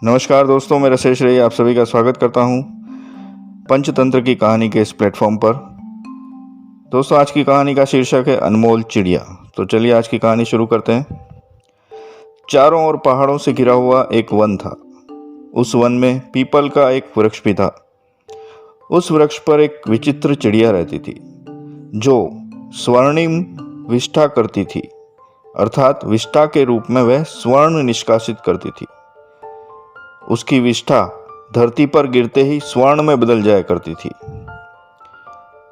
नमस्कार दोस्तों, मैं रसेश रही आप सभी का स्वागत करता हूं पंचतंत्र की कहानी के इस प्लेटफॉर्म पर। दोस्तों, आज की कहानी का शीर्षक है अनमोल चिड़िया। तो चलिए आज की कहानी शुरू करते हैं। चारों ओर पहाड़ों से घिरा हुआ एक वन था। उस वन में पीपल का एक वृक्ष भी था। उस वृक्ष पर एक विचित्र चिड़िया रहती थी जो स्वर्णिम विष्ठा करती थी, अर्थात विष्ठा के रूप में वह स्वर्ण निष्कासित करती थी। उसकी विष्ठा धरती पर गिरते ही स्वर्ण में बदल जाया करती थी।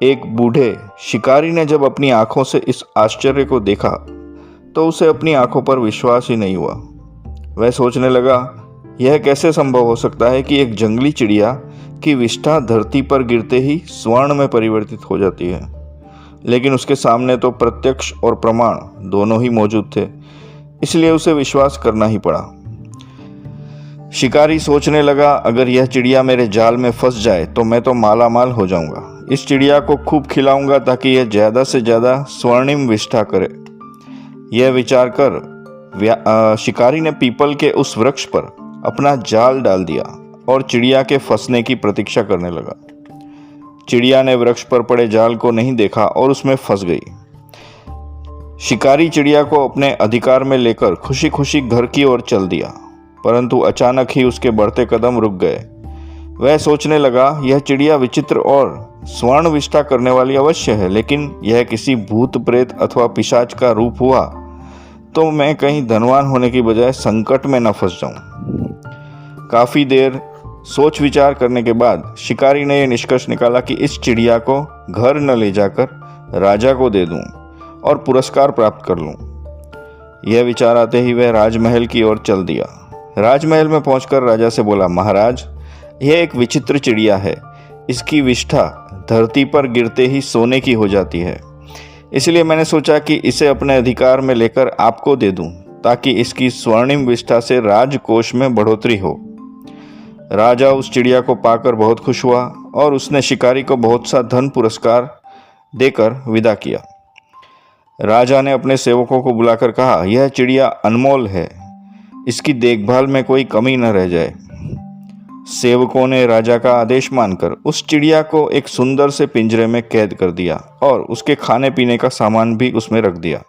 एक बूढ़े शिकारी ने जब अपनी आंखों से इस आश्चर्य को देखा तो उसे अपनी आंखों पर विश्वास ही नहीं हुआ। वह सोचने लगा, यह कैसे संभव हो सकता है कि एक जंगली चिड़िया की विष्ठा धरती पर गिरते ही स्वर्ण में परिवर्तित हो जाती है। लेकिन उसके सामने तो प्रत्यक्ष और प्रमाण दोनों ही मौजूद थे, इसलिए उसे विश्वास करना ही पड़ा। शिकारी सोचने लगा, अगर यह चिड़िया मेरे जाल में फंस जाए तो मैं तो माला माल हो जाऊंगा। इस चिड़िया को खूब खिलाऊंगा ताकि यह ज़्यादा से ज़्यादा स्वर्णिम विष्ठा करे। यह विचार कर शिकारी ने पीपल के उस वृक्ष पर अपना जाल डाल दिया और चिड़िया के फंसने की प्रतीक्षा करने लगा। चिड़िया ने वृक्ष पर पड़े जाल को नहीं देखा और उसमें फंस गई। शिकारी चिड़िया को अपने अधिकार में लेकर खुशी खुशी घर की ओर चल दिया, परंतु अचानक ही उसके बढ़ते कदम रुक गए। वह सोचने लगा, यह चिड़िया विचित्र और स्वर्ण विष्ठा करने वाली अवश्य है, लेकिन यह किसी भूत प्रेत अथवा पिशाच का रूप हुआ तो मैं कहीं धनवान होने की बजाय संकट में न फंस जाऊं। काफी देर सोच विचार करने के बाद शिकारी ने यह निष्कर्ष निकाला कि इस चिड़िया को घर न ले जाकर राजा को दे दूं और पुरस्कार प्राप्त कर लूं। यह विचार आते ही वह राजमहल की ओर चल दिया। राजमहल में पहुंचकर राजा से बोला, महाराज, यह एक विचित्र चिड़िया है। इसकी विष्ठा धरती पर गिरते ही सोने की हो जाती है, इसलिए मैंने सोचा कि इसे अपने अधिकार में लेकर आपको दे दूं ताकि इसकी स्वर्णिम विष्ठा से राजकोष में बढ़ोतरी हो। राजा उस चिड़िया को पाकर बहुत खुश हुआ और उसने शिकारी को बहुत सा धन पुरस्कार देकर विदा किया। राजा ने अपने सेवकों को बुलाकर कहा, यह चिड़िया अनमोल है, इसकी देखभाल में कोई कमी न रह जाए। सेवकों ने राजा का आदेश मानकर उस चिड़िया को एक सुंदर से पिंजरे में कैद कर दिया और उसके खाने पीने का सामान भी उसमें रख दिया।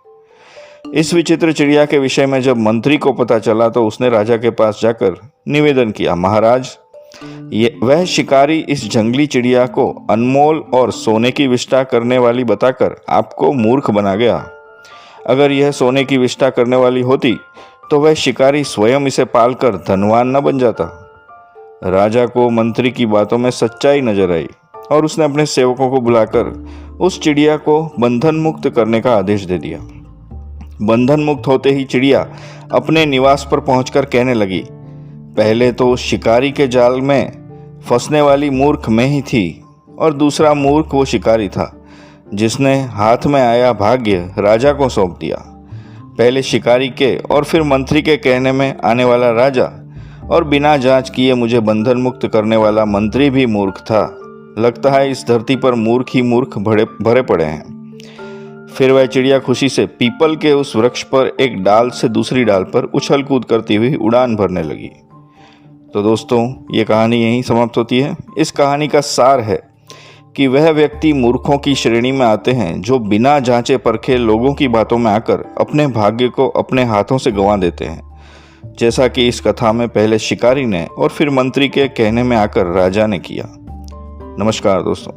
इस विचित्र चिड़िया के विषय में जब मंत्री को पता चला तो उसने राजा के पास जाकर निवेदन किया, महाराज, वह शिकारी इस जंगली चिड़िया को अनमोल और सोने की विष्ठा करने वाली बताकर आपको मूर्ख बना गया। अगर यह सोने की विष्ठा करने वाली होती तो वह शिकारी स्वयं इसे पालकर धनवान न बन जाता। राजा को मंत्री की बातों में सच्चाई नजर आई और उसने अपने सेवकों को बुलाकर उस चिड़िया को बंधन मुक्त करने का आदेश दे दिया। बंधन मुक्त होते ही चिड़िया अपने निवास पर पहुंचकर कहने लगी, पहले तो शिकारी के जाल में फंसने वाली मूर्ख मैं ही थी और दूसरा मूर्ख वो शिकारी था जिसने हाथ में आया भाग्य राजा को सौंप दिया। पहले शिकारी के और फिर मंत्री के कहने में आने वाला राजा और बिना जांच किए मुझे बंधन मुक्त करने वाला मंत्री भी मूर्ख था। लगता है इस धरती पर मूर्ख ही मूर्ख भरे पड़े हैं। फिर वह चिड़िया खुशी से पीपल के उस वृक्ष पर एक डाल से दूसरी डाल पर उछल कूद करती हुई उड़ान भरने लगी। तो दोस्तों, ये कहानी यहीं समाप्त होती है। इस कहानी का सार है कि वह व्यक्ति मूर्खों की श्रेणी में आते हैं जो बिना जांचे परखे लोगों की बातों में आकर अपने भाग्य को अपने हाथों से गंवा देते हैं, जैसा कि इस कथा में पहले शिकारी ने और फिर मंत्री के कहने में आकर राजा ने किया। नमस्कार दोस्तों।